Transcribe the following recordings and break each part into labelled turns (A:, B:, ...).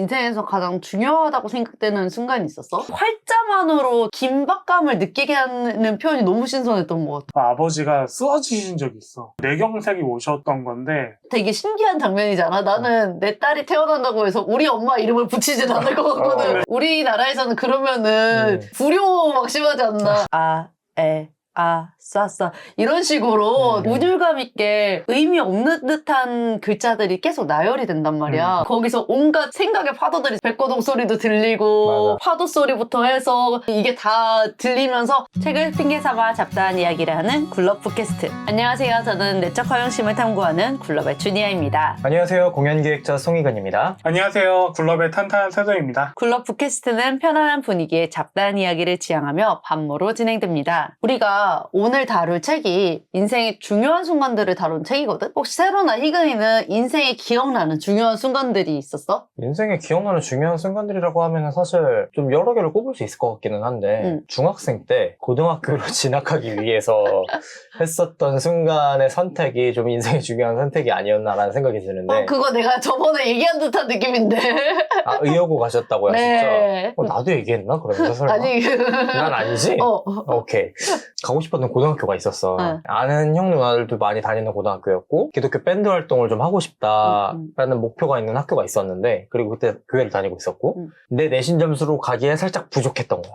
A: 인생에서 가장 중요하다고 생각되는 순간이 있었어? 활자만으로 긴박감을 느끼게 하는 표현이 너무 신선했던 것 같아.
B: 아버지가 쓰러지신 적이 있어. 뇌경색이 오셨던 건데
A: 되게 신기한 장면이잖아. 나는 내 딸이 태어난다고 해서 우리 엄마 이름을 붙이진 않을 것 같거든.
B: 네.
A: 우리나라에서는 그러면은 불효 막 심하지 않나? 싸 이런 식으로 우울감 있게 의미 없는 듯한 글자들이 계속 나열이 된단 말이야. 거기서 온갖 생각의 파도들이 백고동 소리도 들리고
C: 맞아.
A: 파도 소리부터 해서 이게 다 들리면서 책을 핑계삼아 잡다한 이야기를 하는 굴럽 팟캐스트. 안녕하세요. 저는 내적 허영심을 탐구하는 굴럽의 주니아입니다.
C: 안녕하세요. 공연기획자 송희근입니다.
B: 안녕하세요. 굴럽의 탄탄한 세도입니다.
A: 굴럽 팟캐스트는 편안한 분위기의 잡다한 이야기를 지향하며 반모로 진행됩니다. 우리가 오늘 다룰 책이 인생의 중요한 순간들을 다룬 책이거든? 혹시 세로나 희근이는 인생에 기억나는 중요한 순간들이 있었어?
C: 인생에 기억나는 중요한 순간들이라고 하면 사실 좀 여러 개를 꼽을 수 있을 것 같기는 한데 중학생 때 고등학교로 진학하기 위해서 했었던 순간의 선택이 좀 인생의 중요한 선택이 아니었나라는 생각이 드는데
A: 그거 내가 저번에 얘기한 듯한 느낌인데.
C: 의여고 가셨다고요?
A: 네.
C: 진짜? 나도 얘기했나? 그러면서 설마?
A: 아니.
C: 난 아니지? 오케이. 가고 싶었던 고등학교가 있었어. 아는 형 누나들도 많이 다니는 고등학교였고 기독교 밴드 활동을 좀 하고 싶다라는 목표가 있는 학교가 있었는데 그리고 그때 교회를 다니고 있었고 내 내신 점수로 가기에 살짝 부족했던 거야.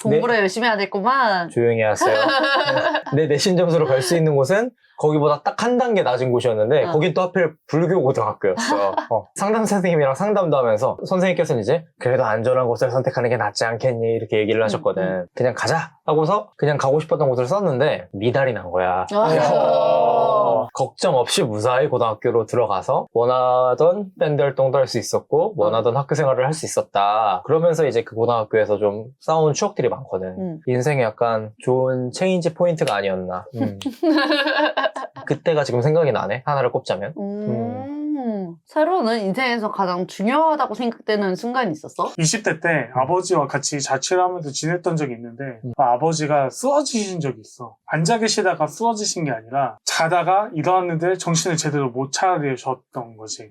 A: 공부를 열심히 해야 됐구만.
C: 조용히 하세요. 내 내신 점수로 갈 수 있는 곳은 거기보다 딱 한 단계 낮은 곳이었는데 거긴 또 하필 불교 고등학교였어. 상담 선생님이랑 상담도 하면서 선생님께서는 이제 그래도 안전한 곳을 선택하는 게 낫지 않겠니 이렇게 얘기를 하셨거든. 그냥 가자 하고서 그냥 가고 싶었던 곳을 썼는데 미달이 난 거야. 걱정 없이 무사히 고등학교로 들어가서 원하던 밴드 활동도 할 수 있었고 원하던 학교 생활을 할 수 있었다. 그러면서 이제 그 고등학교에서 좀 쌓아온 추억들이 많거든. 인생에 약간 좋은 체인지 포인트가 아니었나. 그때가 지금 생각이 나네. 하나를 꼽자면.
A: 세로는 인생에서 가장 중요하다고 생각되는 순간이 있었어?
B: 20대 때 아버지와 같이 자취를 하면서 지냈던 적이 있는데 아버지가 쓰러지신 적이 있어. 앉아 계시다가 쓰러지신 게 아니라 자다가 일어났는데 정신을 제대로 못 차리셨던 거지.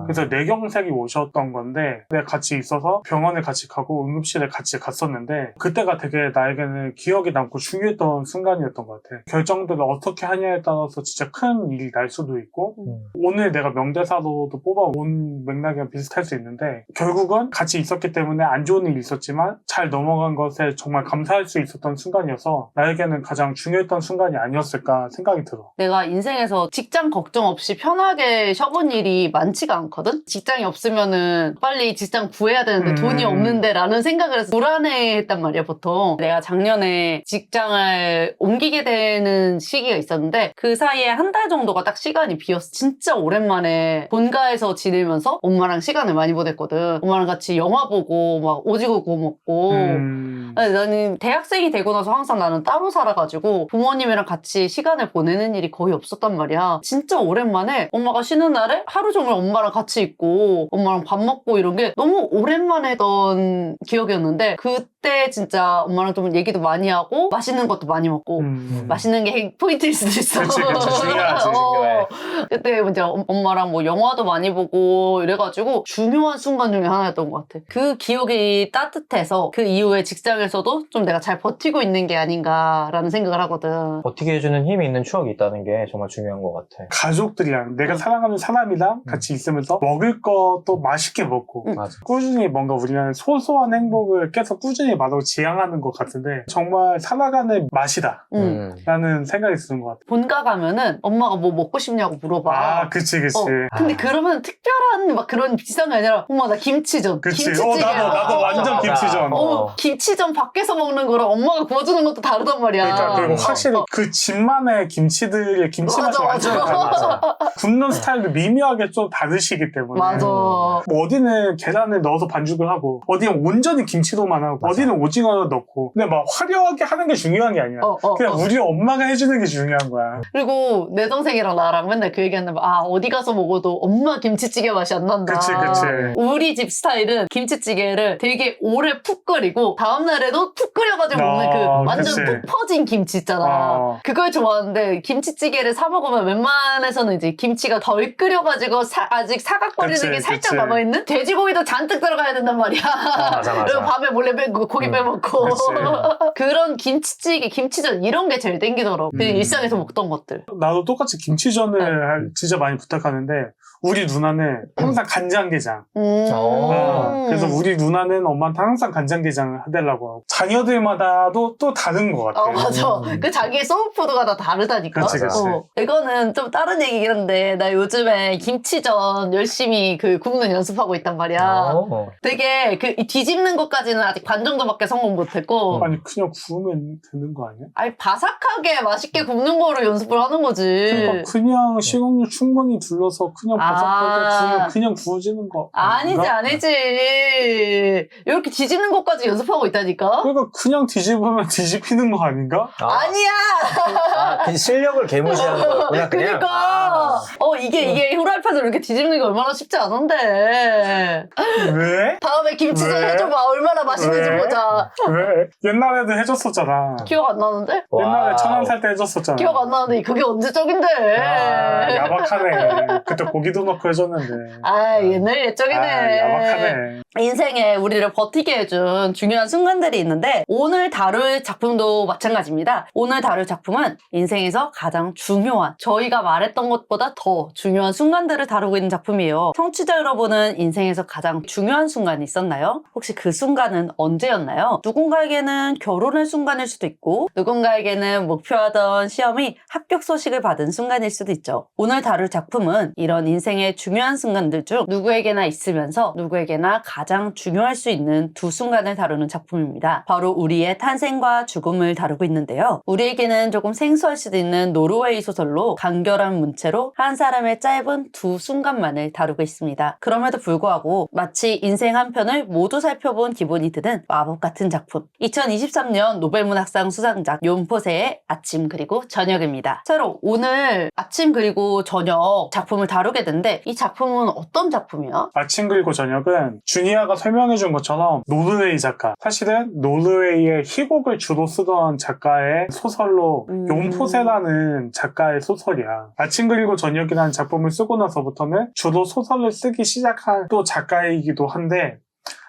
B: 그래서 뇌경색이 오셨던 건데 내가 같이 있어서 병원에 같이 가고 응급실에 같이 갔었는데 그때가 되게 나에게는 기억에 남고 중요했던 순간이었던 것 같아. 결정들을 어떻게 하냐에 따라서 진짜 큰 일이 날 수도 있고 오늘 내가 명대사로도 뽑아온 맥락이랑 비슷할 수 있는데 결국은 같이 있었기 때문에 안 좋은 일이 있었지만 잘 넘어간 것에 정말 감사할 수 있었던 순간이어서 나에게는 가장 중요했던 순간이 아니었을까 생각이 들어.
A: 내가 인생에서 직장 걱정 없이 편하게 쉬어본 일이 많지가 않거든? 직장이 없으면은 빨리 직장 구해야 되는데 돈이 없는데 라는 생각을 해서 불안해했단 말이야 보통. 내가 작년에 직장을 옮기게 되는 시기가 있었는데 그 사이에 한 달 정도가 딱 시간이 비었어. 진짜 오랜만에 본가에서 지내면서 엄마랑 시간을 많이 보냈거든. 엄마랑 같이 영화 보고 막 오징어 구워 먹고. 나는 대학생이 되고 나서 항상 나는 따로 살아가지고 부모님이랑 같이 시간을 보내는 일이 거의 없었단 말이야. 진짜 오랜만에 엄마가 쉬는 날에 하루 종일 엄마랑 같이 있고 엄마랑 밥 먹고 이런 게 너무 오랜만에 했던 기억이었는데 그때 진짜 엄마랑 좀 얘기도 많이 하고 맛있는 것도 많이 먹고 맛있는 게 포인트일 수도 있어.
B: 그치 중요하지.
C: 중요해.
A: 그때 이제 엄마랑 뭐 영화도 많이 보고 이래가지고 중요한 순간 중에 하나였던 것 같아. 그 기억이 따뜻해서 그 이후에 직장에서도 좀 내가 잘 버티고 있는 게 아닌가라는 생각을 하거든.
C: 버티게 해주는 힘이 있는 추억이 있다는 게 정말 중요한 것 같아.
B: 가족들이랑 내가 사랑하는 사람이랑 같이 있으면서 먹을 것도 맛있게 먹고
C: 맞아.
B: 꾸준히 뭔가 우리는 소소한 행복을 계속 꾸준히 맛으로 지향하는 것 같은데 정말 살아가는 맛이다 라는 생각이 드는 것 같아.
A: 본가 가면은 엄마가 뭐 먹고 싶냐고 물어봐.
B: 그치
A: 근데 그러면 특별한 막 그런 비싼 게 아니라 엄마 나 김치전
B: 그치.
A: 김치찌개
B: 나도 완전
C: 맞아.
B: 김치전.
A: 김치전 밖에서 먹는 거랑 엄마가 구워주는 것도 다르단 말이야.
B: 그러니까 그리고 확실히 그 집만의 김치들의 김치 맛이 완전 달라. 굽는 스타일도 미묘하게 좀 다르시기 때문에
A: 맞아.
B: 뭐 어디는 계란을 넣어서 반죽을 하고 어디는 온전히 김치로만 하고
C: 맞아.
B: 어디는 오징어를 넣고 근데 막 화려하게 하는 게 중요한 게 아니야. 그냥 우리 엄마가 해주는 게 중요한 거야.
A: 그리고 내 동생이랑 나랑 맨날 그 얘기하는데 어디 가서 먹어도 엄마 엄마 김치찌개 맛이 안 난다.
B: 그치.
A: 우리 집 스타일은 김치찌개를 되게 오래 푹 끓이고 다음날에도 푹 끓여가지고 먹는 그 완전
B: 그치.
A: 푹 퍼진 김치 있잖아. 그걸 좋아하는데 김치찌개를 사 먹으면 웬만해서는 이제 김치가 덜 끓여가지고 아직 사각거리는
B: 그치,
A: 게 살짝
B: 그치.
A: 남아있는 돼지고기도 잔뜩 들어가야 된단 말이야.
C: 맞아.
A: 그리고 밥에 몰래 빼고 고기 빼먹고
B: 그치.
A: 그런 김치찌개, 김치전 이런 게 제일 땡기더라고. 그냥 일상에서 먹던 것들.
B: 나도 똑같이 김치전을 진짜 많이 부탁하는데 우리 누나는 항상 간장게장. 그래서 우리 누나는 엄마한테 항상 간장게장을 해달라고 하고 자녀들마다도 또 다른 것 같아.
A: 맞아. 그 자기의 소울푸드가 다 다르다니까.
B: 그치.
A: 이거는 좀 다른 얘기긴 한데 나 요즘에 김치전 열심히 그 굽는 연습하고 있단 말이야. 되게 그 뒤집는 것까지는 아직 반 정도밖에 성공 못했고
B: 아니 그냥 구우면 되는 거 아니야?
A: 아니 바삭하게 맛있게 굽는 거를 연습을 하는 거지.
B: 그러니까 그냥 식용유 충분히 둘러서 그냥 바삭하게 구우면 그냥 구워지는 거
A: 아니지. 이렇게 뒤집는 것까지 연습하고 있다니까.
B: 그러니까 그냥 뒤집으면 뒤집히는 거 아닌가?
A: 아니야.
C: 그 실력을 개무시하는 거였구나. 그냥.
A: 그러니까 이게 후라이팬으로 이렇게 뒤집는 게 얼마나 쉽지 않은데.
B: 왜?
A: 다음에 김치전
B: 왜?
A: 해줘봐. 얼마나 맛있는지
B: 왜?
A: 보자.
B: 왜? 옛날에도 해줬었잖아.
A: 기억 안 나는데?
B: 옛날에 1,000원 살 때 해줬었잖아.
A: 기억 안 나는데 그게 언제적인데?
B: 야박하네. 그때 고기도 넣고 해줬는데.
A: 옛날 옛적이네.
B: 야박하네.
A: 인생에 우리를 버티게 해준 중요한 순간들이 있는데 오늘 다룰 작품도 마찬가지입니다. 오늘 다룰 작품은 인생에서 가장 중요한 저희가 말했던 것보다 더 중요한 순간들을 다루고 있는 작품이에요. 청취자 여러분은 인생에서 가장 중요한 순간이 있었나요? 혹시 그 순간은 언제였나요? 누군가에게는 결혼의 순간일 수도 있고 누군가에게는 목표하던 시험이 합격 소식을 받은 순간일 수도 있죠. 오늘 다룰 작품은 이런 인생의 중요한 순간들 중 누구에게나 있으면서 누구에게나 가장 중요할 수 있는 두 순간을 다루는 작품입니다. 바로 우리의 탄생과 죽음을 다루고 있는데요. 우리에게는 조금 생소할 수도 있는 노르웨이 소설로 간결한 문체로 한 사람의 짧은 두 순간만을 다루고 있습니다. 그럼에도 불구하고 마치 인생 한 편을 모두 살펴본 기분이 드는 마법 같은 작품. 2023년 노벨문학상 수상작 욘포세의 아침 그리고 저녁입니다. 새로 오늘 아침 그리고 저녁 작품을 다루게 된데 이 작품은 어떤 작품이야?
B: 아침 그리고 저녁은 주니아가 설명해준 것처럼 노르웨이 작가, 사실은 노르웨이의 희곡을 주로 쓰던 작가의 소설로 욘포세라는 작가의 소설이야. 아침 그리고 저녁이라는 작품을 쓰고 나서부터는 주로 소설을 쓰기 시작한 또 작가이기도 한데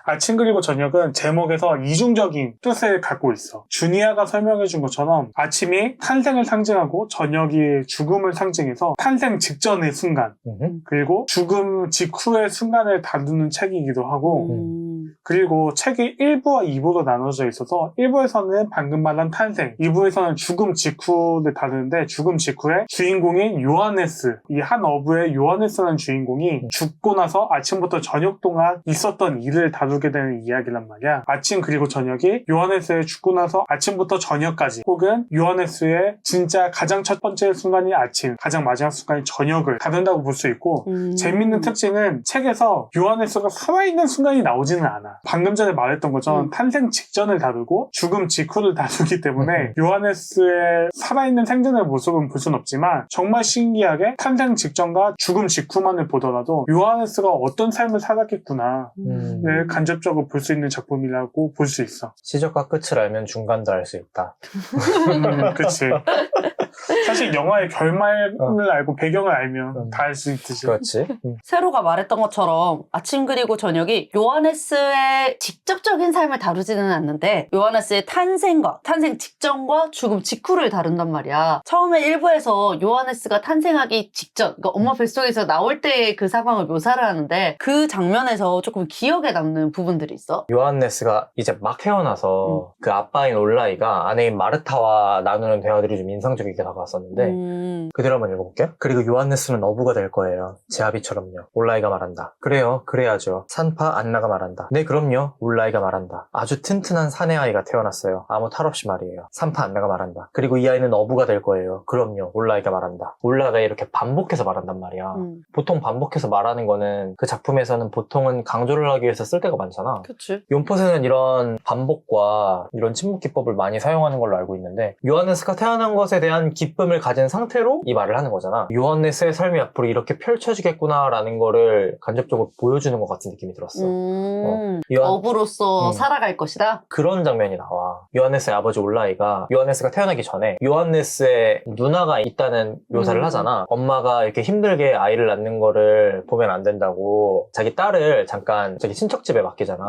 B: 아침 그리고 저녁은 제목에서 이중적인 뜻을 갖고 있어. 주니아가 설명해준 것처럼 아침이 탄생을 상징하고 저녁이 죽음을 상징해서 탄생 직전의 순간 그리고 죽음 직후의 순간을 다루는 책이기도 하고 그리고 책이 1부와 2부로 나눠져 있어서 1부에서는 방금 말한 탄생, 2부에서는 죽음 직후를 다루는데 죽음 직후에 주인공인 요하네스, 이 한 어부의 요하네스라는 주인공이 죽고 나서 아침부터 저녁 동안 있었던 일을 다루게 되는 이야기란 말이야. 아침 그리고 저녁이 요하네스의 죽고 나서 아침부터 저녁까지 혹은 요하네스의 진짜 가장 첫 번째 순간이 아침, 가장 마지막 순간이 저녁을 다룬다고 볼 수 있고 재밌는 특징은 책에서 요하네스가 살아있는 순간이 나오지는 않아. 방금 전에 말했던 것처럼 탄생 직전을 다루고 죽음 직후를 다루기 때문에 요하네스의 살아있는 생전의 모습은 볼 순 없지만 정말 신기하게 탄생 직전과 죽음 직후만을 보더라도 요하네스가 어떤 삶을 살았겠구나를 간접적으로 볼 수 있는 작품이라고 볼 수 있어.
C: 시작과 끝을 알면 중간도 알 수 있다.
B: 그치. 사실 영화의 결말을 알고 배경을 알면 다 알 수 있듯이.
C: 그렇지.
A: 세로가 말했던 것처럼 아침 그리고 저녁이 요하네스의 직접적인 삶을 다루지는 않는데 요하네스의 탄생과 탄생 직전과 죽음 직후를 다룬단 말이야. 처음에 1부에서 요하네스가 탄생하기 직전, 그러니까 엄마 뱃속에서 나올 때의 그 상황을 묘사를 하는데 그 장면에서 조금 기억에 남는 부분들이 있어.
C: 요하네스가 이제 막 태어나서 그 아빠인 올라이가 아내인 마르타와 나누는 대화들이 좀 인상적이게 다가왔었는데 그대로 한번 읽어볼게요. 그리고 요하네스는 어부가 될 거예요. 제 아비처럼요. 올라이가 말한다. 그래요. 그래야죠. 산파 안나가 말한다. 네 그럼요. 올라이가 말한다. 아주 튼튼한 사내 아이가 태어났어요. 아무 탈 없이 말이에요. 산파 안나가 말한다. 그리고 이 아이는 어부가 될 거예요. 그럼요. 올라이가 말한다. 올라이가 이렇게 반복해서 말한단 말이야. 보통 반복해서 말하는 거는 그 작품에서는 보통은 강조를 하기 위해서 쓸 때가 많잖아.
A: 그치.
C: 욘포세는 이런 반복과 이런 침묵 기법을 많이 사용하는 걸로 알고 있는데 요하네스가 태어난 것에 대한 기쁨을 가진 상태로 이 말을 하는 거잖아. 요한네스의 삶이 앞으로 이렇게 펼쳐지겠구나라는 거를 간접적으로 보여주는 것 같은 느낌이 들었어.
A: 업으로서 살아갈 것이다?
C: 그런 장면이 나와. 요한네스의 아버지 올라이가 요한네스가 태어나기 전에 요한네스의 누나가 있다는 묘사를 하잖아. 엄마가 이렇게 힘들게 아이를 낳는 거를 보면 안 된다고 자기 딸을 잠깐 저기 친척집에 맡기잖아.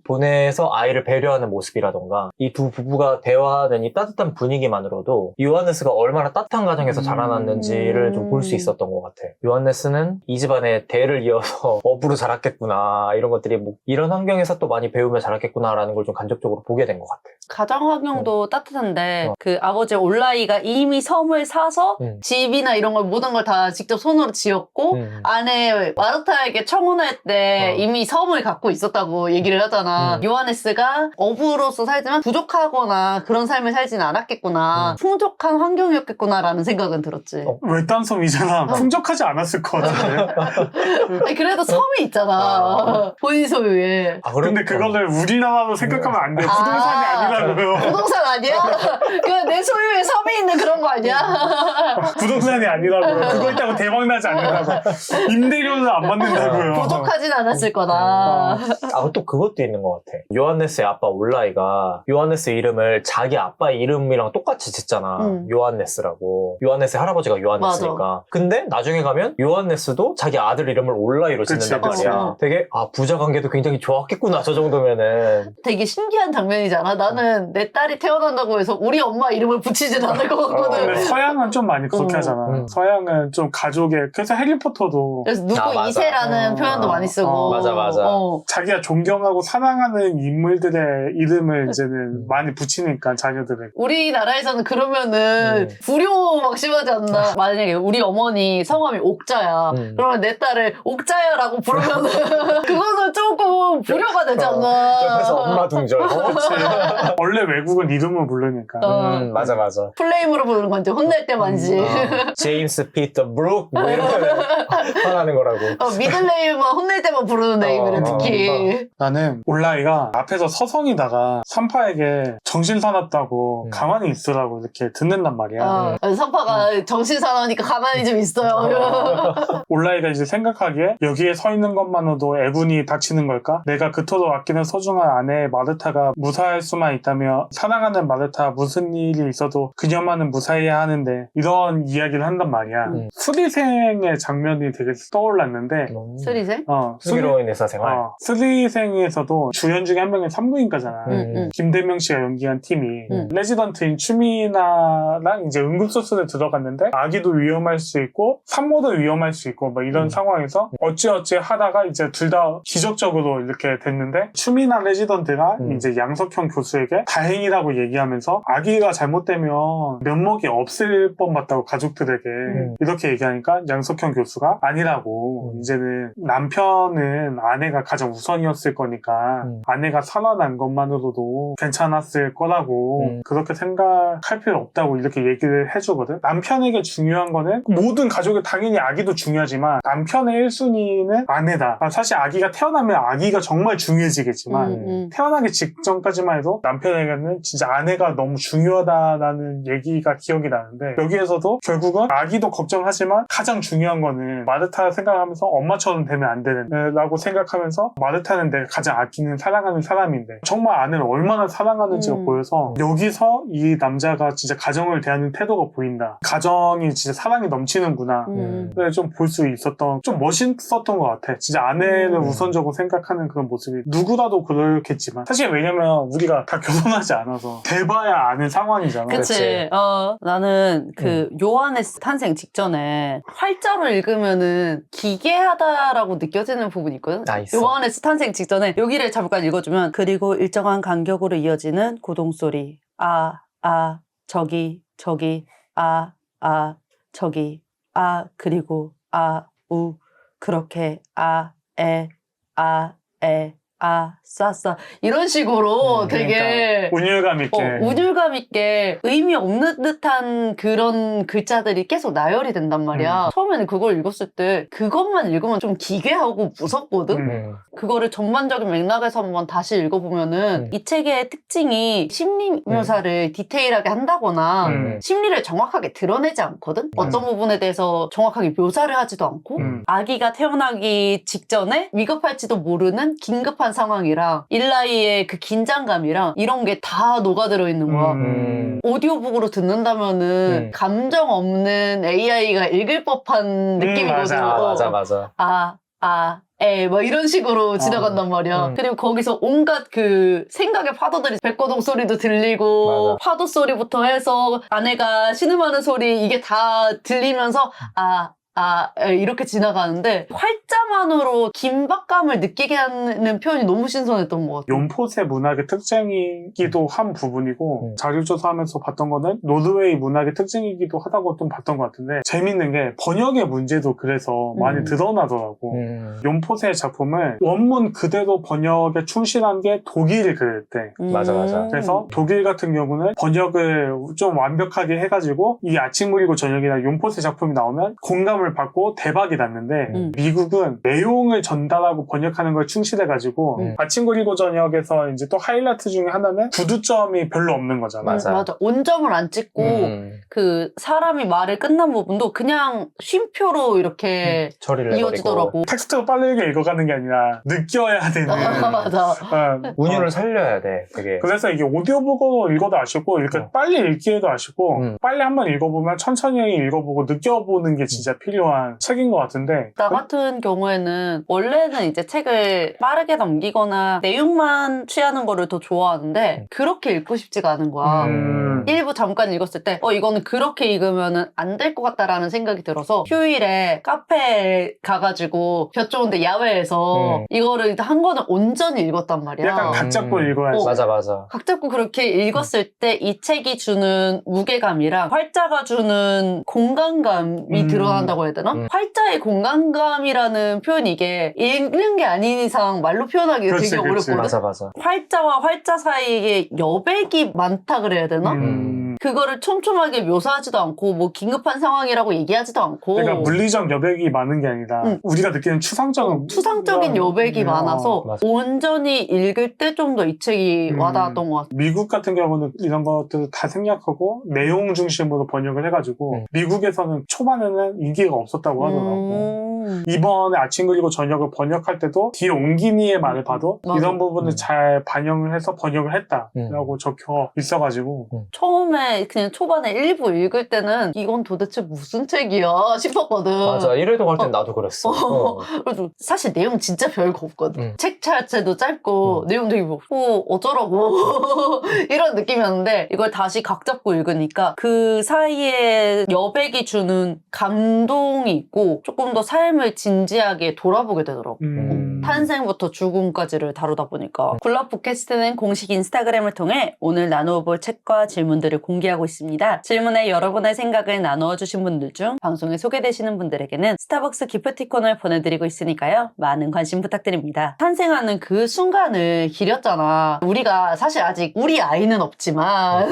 C: 보내서 아이를 배려하는 모습이라던가 이 두 부부가 대화하는 이 따뜻한 분위기만으로도 요한네스가 얼마나 따뜻한 가정에서 자라났는지를 좀 볼 수 있었던 것 같아. 요한네스는 이 집안의 대를 이어서 업으로 자랐겠구나, 이런 것들이 뭐 이런 환경에서 또 많이 배우며 자랐겠구나라는 걸 좀 간접적으로 보게 된 것 같아.
A: 가정 환경도 따뜻한데 그 아버지 올라이가 이미 섬을 사서 집이나 이런 걸 모든 걸 다 직접 손으로 지었고 아내 마르타에게 청혼할 때 이미 섬을 갖고 있었다고 얘기를 하잖아. 요하네스가 어부로서 살지만 부족하거나 그런 삶을 살지는 않았겠구나. 풍족한 환경이었겠구나라는 생각은 들었지.
B: 외딴 섬이잖아. 풍족하지 않았을 것 같은데.
A: 아니, 그래도 섬이 있잖아. 본인 소유에.
B: 근데 그거를 우리나라로 생각하면 안 돼. 부동산이 아니라고요.
A: 부동산 아니야? 그 내 소유에 섬이 있는 그런 거 아니야?
B: 부동산이 아니라고요. 그거 있다고 대박나지 않는다고. 임대료는 안 받는다고요.
A: 부족하진 않았을 거다.
C: 또 그것도 있는 것 같아. 요한네스의 아빠 올라이가 요한네스 이름을 자기 아빠 이름이랑 똑같이 짓잖아. 요한네스라고. 요한네스의 할아버지가 요한네스니까.
A: 맞아.
C: 근데 나중에 가면 요한네스도 자기 아들 이름을 올라이로 짓는단
B: 그치.
C: 말이야. 되게 부자 관계도 굉장히 좋았겠구나, 저 정도면은.
A: 되게 신기한 장면이잖아. 나는 내 딸이 태어난다고 해서 우리 엄마 이름을 붙이진 않을 것 같거든.
B: 근데 서양은 좀 많이 그렇게 하잖아. 서양은 좀 가족의, 그래서 해리포터도
A: 그래서 누구
C: 맞아.
A: 이세라는 표현도 많이 쓰고.
C: 맞아.
B: 자기가 존경하고 사랑하는 인물들의 이름을 이제는 많이 붙이니까 자녀들에게.
A: 우리나라에서는 그러면은 불효 막 심하지 않나. 만약에 우리 어머니 성함이 옥자야. 그러면 내 딸을 옥자야라고 부르면은 그거는 조금 불효가 되지 않나.
C: 옆에서 엄마 둥절.
B: 그렇지. 원래 외국은 이름을 부르니까.
C: 맞아.
A: 플레임으로 부르는 건지 혼낼 때만이지.
C: 제임스 피터 브룩 뭐 이런 거 화나는 거라고.
A: 미들네임은 혼낼 때만 부르는 네임이래 특히.
B: 나는 올라이가 앞에서 서성이다가 산파에게 정신 사납다고 가만히 있으라고 이렇게 듣는단 말이야.
A: 선파가 정신사나우니까 가만히 좀 있어요.
B: 올라이가 이제 생각하기에 여기에 서 있는 것만으로도 애군이 닥치는 걸까? 내가 그토록 아끼는 소중한 아내 마르타가 무사할 수만 있다며 사랑하는 마르타 무슨 일이 있어도 그녀만은 무사해야 하는데 이런 이야기를 한단 말이야. 수리생의 장면이 되게 떠올랐는데
A: 수리생?
C: 슬기로운 의사생활.
B: 수리생에서도 주연 중에 한 명이 산부인과잖아. 김대명 씨가 연기한 팀이 레지던트인 추미나랑 이제 응급수술에 들어갔는데 아기도 위험할 수 있고 산모도 위험할 수 있고 뭐 이런 상황에서 어찌어찌 하다가 이제 둘 다 기적적으로 이렇게 됐는데 추미나 레지던트가 이제 양석형 교수에게 다행이라고 얘기하면서 아기가 잘못되면 면목이 없을 뻔 같다고 가족들에게 이렇게 얘기하니까 양석형 교수가 아니라고 이제는 남편은 아내가 가장 우선이었을 거니까 아내가 살아난 것만으로도 괜찮았을 거라고 그렇게 생각할 필요 없다고 이렇게 얘기를 해주거든. 남편에게 중요한 거는 모든 가족에 당연히 아기도 중요하지만 남편의 1순위는 아내다. 사실 아기가 태어나면 아기가 정말 중요해지겠지만 태어나기 직전까지만 해도 남편에게는 진짜 아내가 너무 중요하다라는 얘기가 기억이 나는데 여기에서도 결국은 아기도 걱정하지만 가장 중요한 거는 마르타 생각하면서 엄마처럼 되면 안 되는 라고 생각하면서 마르타는 내가 가장 아끼는 사랑하는 사람인데 정말 아내를 얼마나 사랑하는지가 보여서 여기서 이 남자가 진짜 가정을 대하는 태도가 보인다. 가정이 진짜 사랑이 넘치는구나. 좀 볼 수 있었던 좀 멋있었던 것 같아. 진짜 아내를 우선적으로 생각하는 그런 모습이 누구라도 그렇겠지만 사실 왜냐면 우리가 다 결혼하지 않아서 돼봐야 아는 상황이잖아.
A: 그치. 나는 그 요하네스 탄생 직전에 활자로 읽으면은 기괴하다라고 느껴지는 부분이 있거든.
C: 있어.
A: 요하네스 탄생 직전에 여기를 잠깐 읽어주면 그리고 일정한 간격으로 이어지는 고동소리. 저기 저기 그리고 우 그렇게 싸 이런 식으로 되게
B: 운율감 있게.
A: 운율감 있게 의미 없는 듯한 그런 글자들이 계속 나열이 된단 말이야. 처음에는 그걸 읽었을 때 그것만 읽으면 좀 기괴하고 무섭거든? 그거를 전반적인 맥락에서 한번 다시 읽어보면은 이 책의 특징이 심리 묘사를 디테일하게 한다거나 심리를 정확하게 드러내지 않거든? 어떤 부분에 대해서 정확하게 묘사를 하지도 않고 아기가 태어나기 직전에 위급할지도 모르는 긴급한 상황이랑 일라이의 그 긴장감이랑 이런 게 다 녹아들어 있는 거야. 오디오북으로 듣는다면은 감정 없는 AI가 읽을 법한 느낌이거든.
C: 맞아.
A: 막 이런 식으로 지나간단 말이야. 그리고 거기서 온갖 그 생각의 파도들이 백고동 소리도 들리고 파도 소리부터 해서 아내가 신음하는 소리 이게 다 들리면서 이렇게 지나가는데 활자만으로 긴박감을 느끼게 하는 표현이 너무 신선했던 것 같아.
B: 연포세 문학의 특징이기도 한 부분이고 자료조사하면서 봤던 거는 노르웨이 문학의 특징이기도 하다고 좀 봤던 것 같은데 재밌는 게 번역의 문제도 그래서 많이 드러나더라고. 연포세의 작품을 원문 그대로 번역에 충실한 게 독일 그럴 때.
C: 맞아.
B: 그래서 독일 같은 경우는 번역을 좀 완벽하게 해가지고 이 아침 그리고 저녁이나 연포세 작품이 나오면 공감을 받고 대박이 났는데 미국은 내용을 전달하고 번역하는 걸 충실해가지고 아침 그리고 저녁에서 이제 또 하이라이트 중에 하나는 구두점이 별로 없는 거잖아.
A: 맞아. 온점을 안 찍고 그 사람이 말을 끝난 부분도 그냥 쉼표로 이렇게
C: 처리를
A: 이어지더라고.
B: 텍스트로 빠르게 읽어가는 게 아니라 느껴야 되는.
A: 맞아.
C: 운율을 살려야 돼, 되게.
B: 그래서 이게 오디오북으로 읽어도 아쉽고 이렇게 빨리 읽기에도 아쉽고 빨리 한번 읽어보면 천천히 읽어보고 느껴보는 게 진짜 필요한 책인 것 같은데
A: 나 같은 경우에는 원래는 이제 책을 빠르게 넘기거나 내용만 취하는 거를 더 좋아하는데 그렇게 읽고 싶지가 않은 거야. 일부 잠깐 읽었을 때 이거는 그렇게 읽으면 안 될 것 같다라는 생각이 들어서 휴일에 카페에 가가지고 볕 좋은데 야외에서 이거를 한 권을 온전히 읽었단 말이야.
B: 약간 각 잡고 읽어야지.
C: 맞아.
A: 각 잡고 그렇게 읽었을 때 이 책이 주는 무게감이랑 활자가 주는 공간감이 드러난다고 해야 되나? 활자의 공간감이라는 표현이 이게 읽는 게 아닌 이상 말로 표현하기 되게 어렵거든.
C: 맞아.
A: 활자와 활자 사이에 여백이 많다 그래야 되나? 그거를 촘촘하게 묘사하지도 않고 뭐 긴급한 상황이라고 얘기하지도 않고
B: 그러니까 물리적 여백이 많은 게 아니라 우리가 느끼는 추상적인
A: 여백이 많아서 온전히 읽을 때 좀 더 이 책이 와닿았던 것 같아요.
B: 미국 같은 경우는 이런 것들을 다 생략하고 내용 중심으로 번역을 해가지고 미국에서는 초반에는 인기가 없었다고 하더라고. 이번에 아침 그리고 저녁을 번역할 때도 뒤에 옹기니의 말을 봐도
A: 맞아.
B: 이런 부분을 잘 반영을 해서 번역을 했다라고 적혀 있어가지고
A: 처음에 그냥 초반에 일부 읽을 때는 이건 도대체 무슨 책이야 싶었거든.
C: 맞아. 1회도 갈 땐 나도 그랬어.
A: 그래서 사실 내용 진짜 별거 없거든. 책 자체도 짧고 내용 되게 뭐 어쩌라고 이런 느낌이었는데 이걸 다시 각 잡고 읽으니까 그 사이에 여백이 주는 감동이 있고 조금 더 삶을 진지하게 돌아보게 되더라고. 탄생부터 죽음까지를 다루다 보니까 굴럽 팟캐스트는 공식 인스타그램을 통해 오늘 나누어 볼 책과 질문들을 공개하고 있습니다. 질문에 여러분의 생각을 나누어 주신 분들 중 방송에 소개되시는 분들에게는 스타벅스 기프티콘을 보내드리고 있으니까요. 많은 관심 부탁드립니다. 탄생하는 그 순간을 기렸잖아. 우리가 사실 아직 우리 아이는 없지만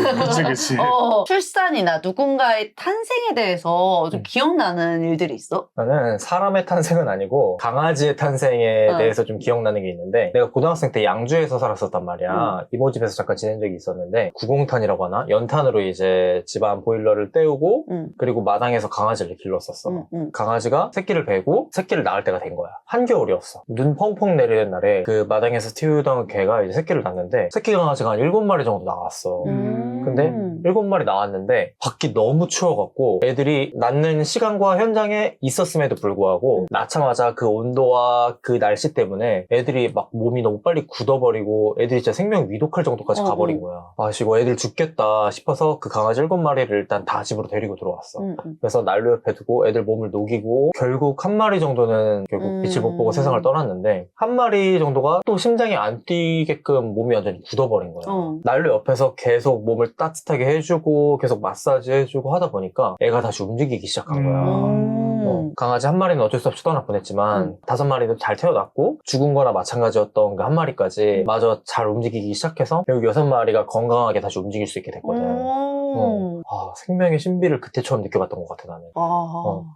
B: 그치.
A: 출산이나 누군가의 탄생에 대해서 좀 기억나는 일들이 있어?
C: 나는 사람의 탄생은 아니고 강아지의 탄생에 대해서 좀 기억나는 게 있는데 내가 고등학생 때 양주에서 살았었단 말이야. 이모 집에서 잠깐 지낸 적이 있었는데 구공탄이라고 하나? 연탄으로 이제 집안 보일러를 때우고 그리고 마당에서 강아지를 길렀었어. 강아지가 새끼를 베고 새끼를 낳을 때가 된 거야. 한겨울이었어. 눈 펑펑 내리는 날에 그 마당에서 튀우던 개가 이제 새끼를 낳는데 새끼 강아지가 한 7마리 정도 나왔어. 근데 7마리 나왔는데 밖이 너무 추워갖고 애들이 낳는 시간과 현장에 있었음에도 불구하고 낳자마자 그 온도와 그 날씨 때문에 애들이 막 몸이 너무 빨리 굳어버리고 애들이 진짜 생명 위독할 정도까지 가버린 거야. 이거 애들 죽겠다 싶어서 그 강아지 7마리를 일단 다 집으로 데리고 들어왔어. 그래서 난로 옆에 두고 애들 몸을 녹이고 결국 한 마리 정도는 결국 빛을 못 보고 세상을 떠났는데 한 마리 정도가 또 심장이 안 뛰게끔 몸이 완전히 굳어버린 거야. 난로 옆에서 계속 몸을 따뜻하게 해주고 계속 마사지 해주고 하다 보니까 애가 다시 움직이기 시작한 거야. 강아지 한 마리는 어쩔 수 없이 떠나 보냈지만 5마리도 잘 태어났고 죽은 거나 마찬가지였던 그 한 마리까지 마저 잘 움직이기 시작해서 결국 6마리가 건강하게 다시 움직일 수 있게 됐거든. 생명의 신비를 그때 처음 느껴봤던 것 같아, 나는.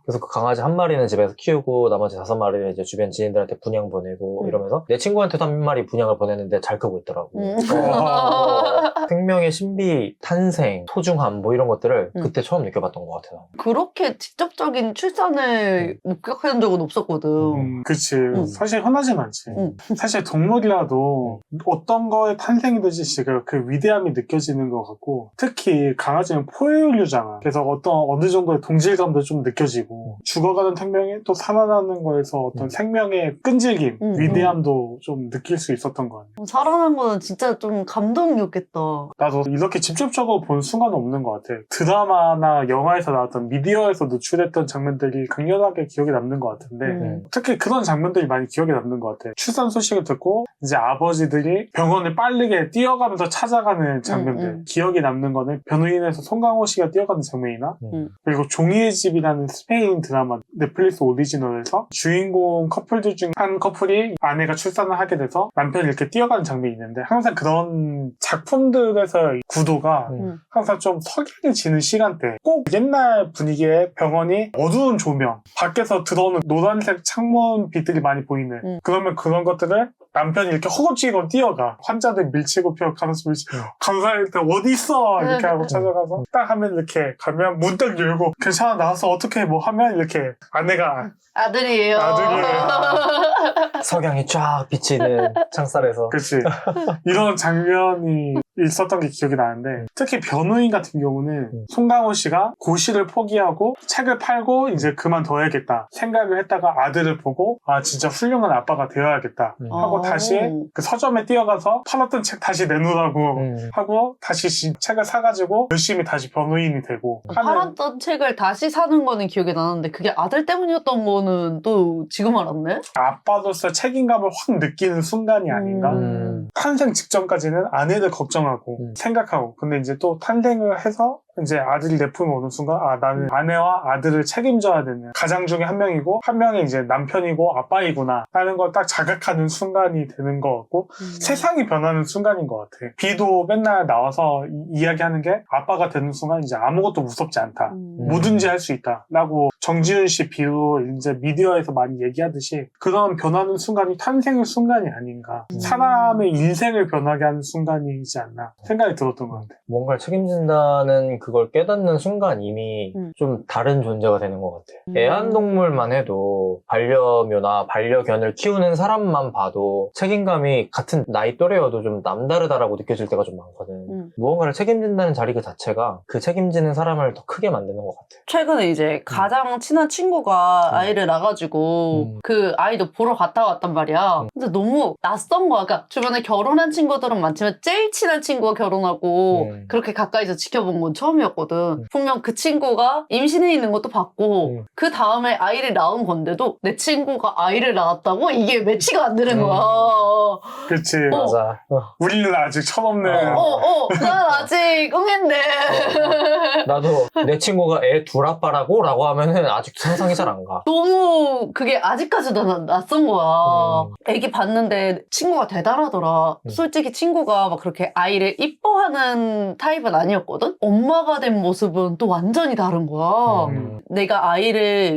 C: 그래서 그 강아지 한 마리는 집에서 키우고 나머지 5마리는 이제 주변 지인들한테 분양 보내고 이러면서 내 친구한테도 한 마리 분양을 보냈는데 잘 크고 있더라고. 생명의 신비, 탄생, 소중함 뭐 이런 것들을 그때 처음 느껴봤던 것 같아, 나는.
A: 그렇게 직접적인 출산을 목격한 적은 없었거든.
B: 그치. 사실 흔하진 않지. 사실 동물이라도 어떤 거에 탄생이든지 지금 그 위대함이 느껴지는 것 같고, 특히 강아지는 포유류잖아. 그래서 어느 정도의 동질감도 좀 느껴지고, 죽어가는 생명이 또 살아나는 거에서 어떤 생명의 끈질김, 위대함도 좀 느낄 수 있었던 것 같아.
A: 살아난 거는 진짜 좀 감동이었겠다.
B: 나도 이렇게 직접적으로 본 순간은 없는 것 같아. 드라마나 영화에서 나왔던 미디어에서 노출했던 장면들이 강렬하게 기억에 남는 것 같은데, 특히 그런 장면들이 많이 기억에 남는 것 같아. 출산 소식을 듣고 이제 아버지들이 병원을 빠르게 뛰어가면서 찾아가는 장면들. 기억에 남는 거는 변호인에서 송강호 씨가 뛰어가는 장면이나 그리고 종이의 집이라는 스페인 드라마 넷플릭스 오리지널에서 주인공 커플들 중 한 커플이 아내가 출산을 하게 돼서 남편이 이렇게 뛰어가는 장면이 있는데, 항상 그런 작품들에서의 구도가 항상 좀 석연해지는 시간대, 꼭 옛날 분위기의 병원이 어두운 조명, 밖에서 들어오는 노란색 창문 빛들이 많이 보이는, 그러면 그런 것들을 남편이 이렇게 허겁지겁 뛰어가. 환자들 밀치고 가면서 밀치고, 간호사한테 어디 있어? 이렇게 하고 찾아가서 딱 하면 이렇게 가면 문 딱 열고 괜찮아 나와서 어떻게 뭐 하면 이렇게 아내가
A: 아들이에요.
C: 석양이 쫙 비치는 창살에서.
B: 그치. 이런 장면이 있었던 게 기억이 나는데, 특히 변호인 같은 경우는 송강호 씨가 고시를 포기하고 책을 팔고 이제 그만둬야겠다 생각을 했다가 아들을 보고 진짜 훌륭한 아빠가 되어야겠다 하고 다시 그 서점에 뛰어가서 팔았던 책 다시 내놓으라고 하고 다시 책을 사가지고 열심히 다시 변호인이 되고
A: 팔았던 책을 다시 사는 거는 기억이 나는데, 그게 아들 때문이었던 거는 또 지금 알았네?
B: 아빠로서 책임감을 확 느끼는 순간이 아닌가? 탄생 직전까지는 아내를 걱정하고 생각하고, 근데 이제 또 탄생을 해서 이제 아들이 내품에 오는 순간 나는 아내와 아들을 책임져야 되는 가장 중에 한 명이고 한 명이 이제 남편이고 아빠이구나 하는 걸 딱 자각하는 순간이 되는 것 같고, 세상이 변하는 순간인 것 같아. 비도 맨날 나와서 이야기하는 게 아빠가 되는 순간 이제 아무것도 무섭지 않다, 뭐든지 할 수 있다 라고 정지훈 씨 비유 이제 미디어에서 많이 얘기하듯이, 그런 변하는 순간이 탄생의 순간이 아닌가, 사람의 인생을 변하게 하는 순간이지 않나 생각이 들었던 것 같아.
C: 뭔가를 책임진다는 그걸 깨닫는 순간 이미 좀 다른 존재가 되는 것 같아. 애완동물만 해도 반려묘나 반려견을 키우는 사람만 봐도 책임감이 같은 나이 또래여도 좀 남다르다라고 느껴질 때가 좀 많거든. 무언가를 책임진다는 자리 그 자체가 그 책임지는 사람을 더 크게 만드는 것 같아.
A: 최근에 이제 가장 친한 친구가 아이를 낳아가지고 그 아이도 보러 갔다 왔단 말이야. 근데 너무 낯선 거야. 그러니까 주변에 결혼한 친구들은 많지만 제일 친한 친구가 결혼하고 그렇게 가까이서 지켜본 건 처음이었거든. 분명 그 친구가 임신해 있는 것도 봤고 그 다음에 아이를 낳은 건데도 내 친구가 아이를 낳았다고? 이게 매치가 안 되는 거야.
B: 그치.
C: 맞아.
B: 우리는 아직 철없네.
A: 난 아직 응인데.
C: 나도 내 친구가 애 둘 아빠라고? 라고 하면은 아직도 상상이 잘 안 가.
A: 너무 그게 아직까지도 낯선 거야. 애기 봤는데 친구가 대단하더라. 솔직히 친구가 막 그렇게 아이를 이뻐하는 타입은 아니었거든? 엄마가 된 모습은 또 완전히 다른 거야. 내가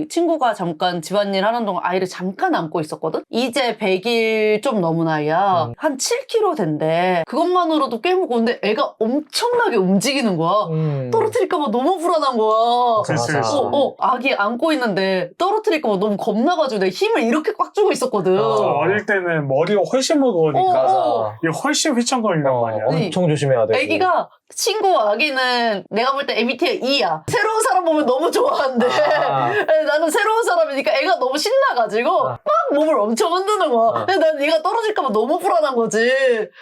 A: 친구가 잠깐 집안일 하는 동안 아이를 잠깐 안고 있었거든? 이제 100일 좀 넘은 아이야. 한 7kg 된대. 그것만으로도 꽤 무거운데 애가 엄청나게 움직이는 거야. 떨어뜨릴까봐 너무 불안한 거야.
B: 그치.
A: 아기 안고 있는데 떨어뜨릴까봐 너무 겁나가지고 내가 힘을 이렇게 꽉 주고 있었거든.
B: 어릴 때는 머리가 훨씬 무거우니까 이게 훨씬 휘청거린단 말이야.
C: 엄청 조심해야 돼.
A: 애기가 친구 아기는 내가 볼 때 MBTI E야. 새로운 사람 보면 너무 좋아한대. 나는 새로운 사람이니까 애가 너무 신나가지고 막 몸을 엄청 흔드는 거야. 근데 난 얘가 떨어질까봐 너무 불안한 거지.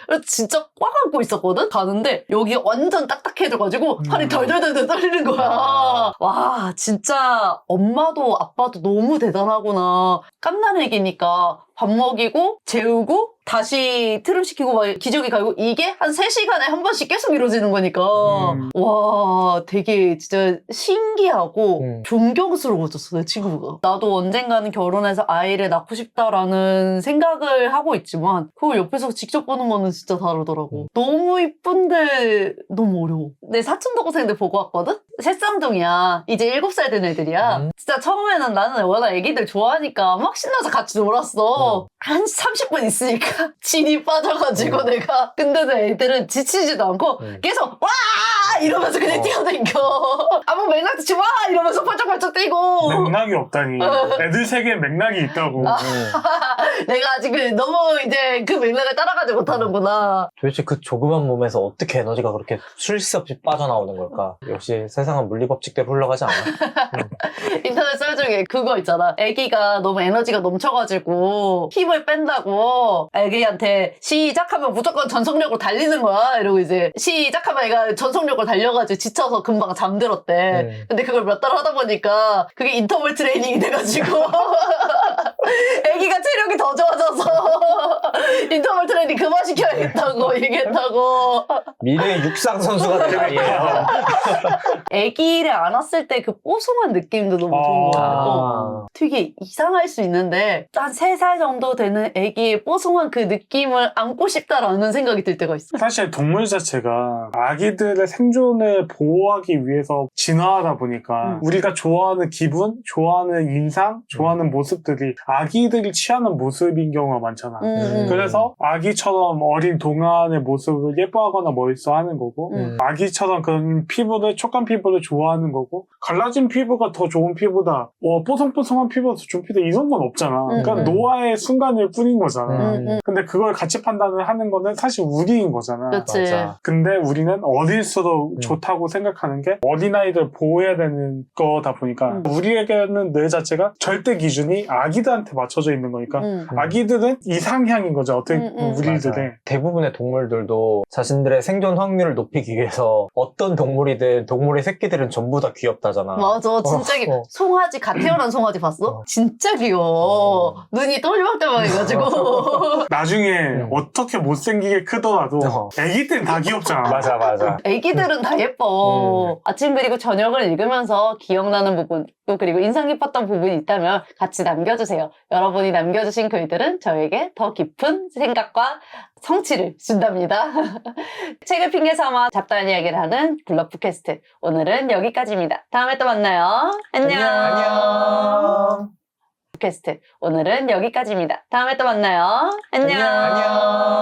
A: 그래서 진짜 꽉 안고 있었거든? 가는데 여기 완전 딱딱해져가지고 팔이 덜덜덜 떨리는 거야. 와 진짜 엄마도 아빠도 너무 대단하구나. 깜난 애기니까 밥 먹이고 재우고 다시 트름 시키고 막 기저귀 갈고 이게 한 3시간에 한 번씩 계속 이루어지는 거니까 와 되게 진짜 신기하고 존경스러워졌어 내 친구가. 나도 언젠가는 결혼해서 아이를 낳고 싶다라는 생각을 하고 있지만 그걸 옆에서 직접 보는 거는 진짜 다르더라고. 너무 이쁜데 너무 어려워. 내 사촌 동생들 보고 왔거든? 새쌍둥이야. 이제 7살 된 애들이야. 진짜 처음에는 나는 워낙 애기들 좋아하니까 막 신나서 같이 놀았어. 한 30분 있으니까 진이 빠져가지고 내가. 근데도 애들은 지치지도 않고 계속 와 이러면서 그냥 뛰어다녀. 아무 맥락도 없이 와 이러면서 펄쩍펄쩍 뛰고.
B: 맥락이 없다니. 애들 세계에 맥락이 있다고.
A: 내가 아직 너무 이제 그 맥락을 따라가지 못하는구나.
C: 도대체 그 조그만 몸에서 어떻게 에너지가 그렇게 쉴 새 없이 빠져나오는 걸까? 역시 세상은 물리법칙대로 흘러가지 않아.
A: 인터넷 썰 중에 그거 있잖아. 애기가 너무 에너지가 넘쳐가지고 힘을 뺀다고 애기한테 시작하면 무조건 전속력으로 달리는 거야. 이러고 이제 시작하면 애가 전속력으로 달려가지고 지쳐서 금방 잠들었대. 근데 그걸 몇 달 하다 보니까 그게 인터벌 트레이닝이 돼가지고 애기가 체력이 더 좋아져서 인터벌 트레이닝 그만 시켜야겠다고 얘기했다고.
C: 미래의 육상 선수가 될 나이에요.
A: 애기를 안았을 때 그 뽀송한 느낌도 너무 좋은 것 같고 되게 이상할 수 있는데 한 3살 정도 되는 애기의 뽀송한 그 느낌을 안고 싶다라는 생각이 들 때가 있어.
B: 사실 동물 자체가 아기들의 생존을 보호하기 위해서 진화하다 보니까 우리가 좋아하는 기분, 좋아하는 인상, 좋아하는 모습들이 아기들이 취하는 모습인 경우가 많잖아. 그래서 아기처럼 어린 동안의 모습을 예뻐하거나 멋있어하는 거고 아기처럼 그런 피부를 촉감 피부를 좋아하는 거고 갈라진 피부가 더 좋은 피부다. 뽀송뽀송한 피부가 더 좋은 피부다. 이런 건 없잖아. 그러니까 노화의 순간일 뿐인 거잖아. 근데 그걸 가치 판단을 하는 거는 사실 우리인 거잖아.
A: 그치.
C: 맞아.
B: 근데 우리는 어릴수록 좋다고 생각하는 게 어린아이들 보호해야 되는 거다 보니까 우리에게는 뇌 자체가 절대 기준이 아기들한테 맞춰져 있는 거니까 아기들은 이상향인 거죠. 어떻게 우리들의.
C: 대부분의 동물들도 자신들의 생존 확률을 높이기 위해서 어떤 동물이든 동물의 새끼들은 전부 다 귀엽다잖아.
A: 맞아. 진짜 송아지, 갓 태어난 송아지 봤어? 진짜 귀여워. 눈이 똘망똘망 해가지고.
B: 나중에 어떻게 못생기게 크더라도 애기 때는 다 귀엽잖아.
C: 맞아.
A: 애기들은 다 예뻐. 아침 그리고 저녁을 읽으면서 기억나는 부분 또 그리고 인상 깊었던 부분이 있다면 같이 남겨주세요. 여러분이 남겨주신 글들은 저에게 더 깊은 생각과 성취를 준답니다. 책을 핑계 삼아 잡다한 이야기를 하는 블러프캐스트. 오늘은 여기까지입니다. 다음에 또 만나요. 안녕. 캐스트. 오늘은 여기까지입니다. 다음에 또 만나요. 안녕.